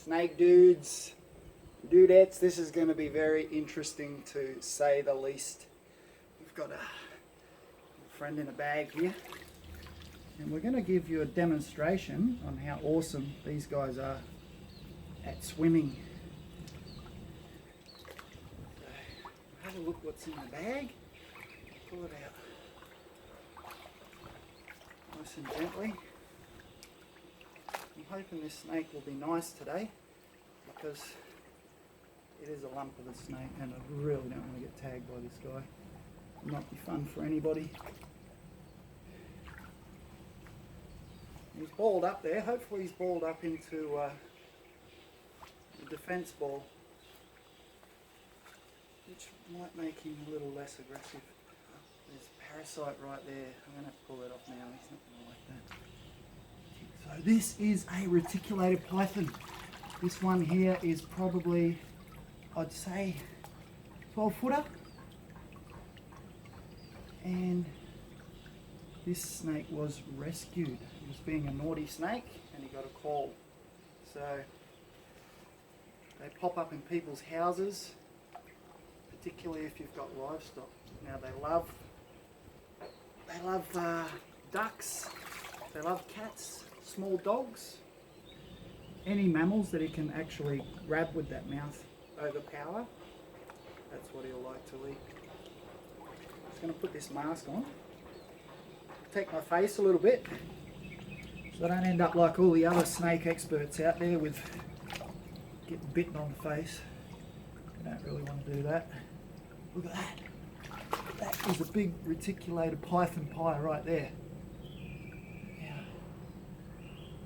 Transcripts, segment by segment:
Snake dudes, dudettes, this is going to be very interesting to say the least. We've got a friend in a bag here, and we're going to give you a demonstration on how awesome these guys are at swimming. So, have a look what's in the bag. Pull it out nice and gently. I'm hoping this snake will be nice today, because it is a lump of a snake and I really don't want to get tagged by this guy. It'll not be fun for anybody. He's balled up there. Hopefully he's balled up into the defence ball, which might make him a little less aggressive. There's a parasite right there. I'm going to have to pull that off now. He's not going to like that. So this is a reticulated python. This one here is probably, I'd say, 12 footer. And this snake was rescued. He was being a naughty snake and he got a call. So they pop up in people's houses, particularly if you've got livestock. Now they love ducks, they love cats, small dogs, any mammals that he can actually grab with that mouth, overpower. That's what he'll like to eat. I'm just going to put this mask on, protect my face a little bit, so I don't end up like all the other snake experts out there with getting bitten on the face. I don't really want to do that. Look at that. That is a big reticulated python pie right there. Now,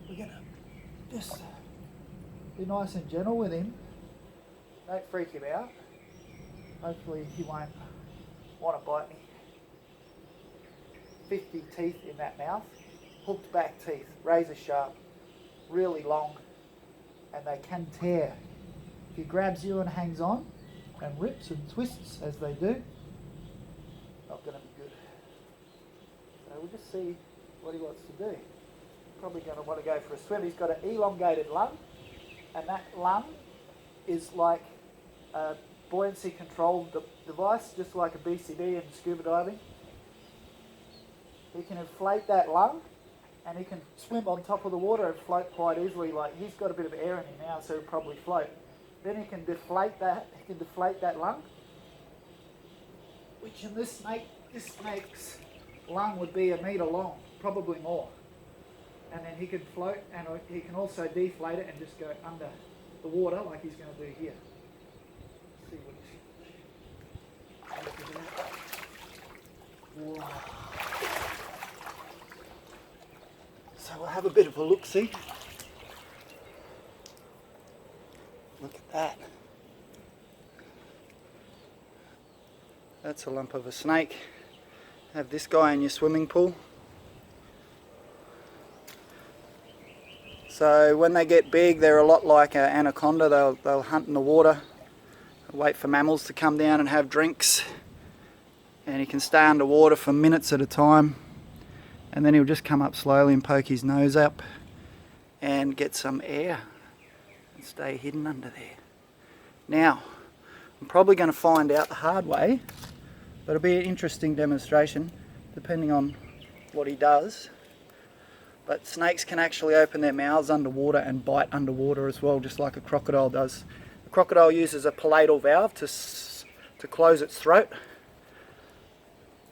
we're going to just be nice and gentle with him. Don't freak him out. Hopefully he won't want to bite me. 50 teeth in that mouth, hooked back teeth, razor sharp, really long, and they can tear. If he grabs you and hangs on and rips and twists as they do, not going to be good. So we'll just see what he wants to do. Probably going to want to go for a swim. He's got an elongated lung, and that lung is like a buoyancy control device, just like a BCD in scuba diving. He can inflate that lung, and he can swim on top of the water and float quite easily. Like, he's got a bit of air in him now, so he'll probably float. Then he can deflate that. He can deflate that lung, which in this snake's lung would be 1 metre long, probably more. And then he can float, and he can also deflate it and just go under the water like he's going to do here. Let's see what he's... Look at that. Wow. So we'll have a bit of a look-see. Look at that. That's a lump of a snake. Have this guy in your swimming pool. So when they get big, they're a lot like an anaconda. They'll hunt in the water, wait for mammals to come down and have drinks, and he can stay underwater for minutes at a time, and then he'll just come up slowly and poke his nose up and get some air and stay hidden under there. Now, I'm probably going to find out the hard way, but it'll be an interesting demonstration depending on what he does. But snakes can actually open their mouths underwater and bite underwater as well, just like a crocodile does. The crocodile uses a palatal valve to close its throat,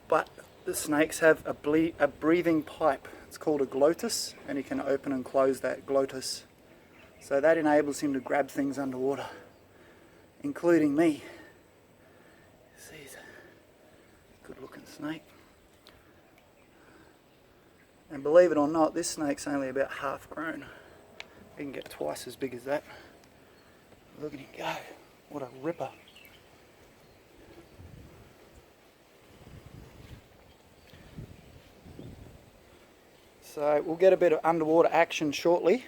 but the snakes have a breathing pipe. It's called a glottis, and he can open and close that glottis. So that enables him to grab things underwater, including me. See, he's a good looking snake. And believe it or not, this snake's only about half grown. He can get twice as big as that. Look at him go. What a ripper. So we'll get a bit of underwater action shortly.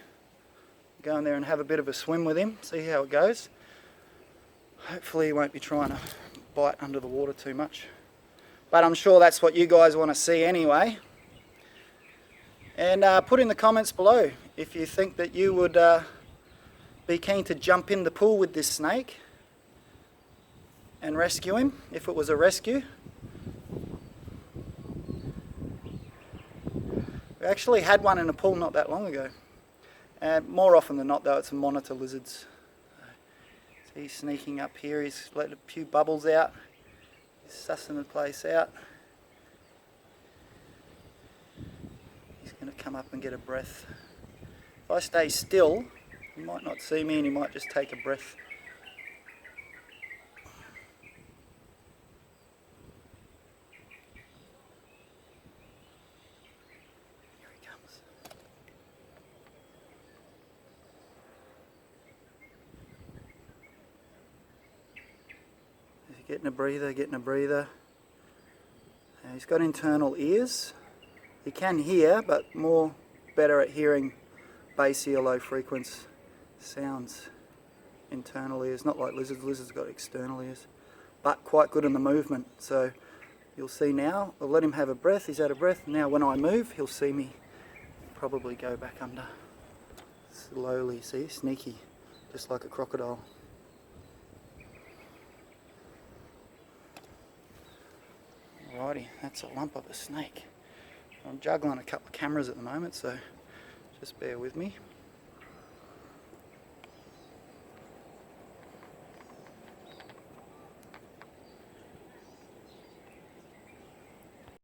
Go in there and have a bit of a swim with him, see how it goes. Hopefully he won't be trying to bite under the water too much. But I'm sure that's what you guys want to see anyway. And put in the comments below if you think that you would be keen to jump in the pool with this snake and rescue him if it was a rescue. We actually had one in a pool not that long ago. And more often than not though, it's a monitor lizards. So he's sneaking up here, he's let a few bubbles out. He's sussing the place out. He's going to come up and get a breath. If I stay still, he might not see me and he might just take a breath. Here he comes. He's getting a breather, getting a breather. He's got internal ears. He can hear, but better at hearing bassy or low frequency sounds. Internal ears, not like lizards. Lizards got external ears, but quite good in the movement. So you'll see now, I'll let him have a breath. He's had a breath. Now when I move, he'll see me probably go back under. Slowly, see, sneaky, just like a crocodile. Alrighty, that's a lump of a snake. I'm juggling a couple of cameras at the moment, so just bear with me.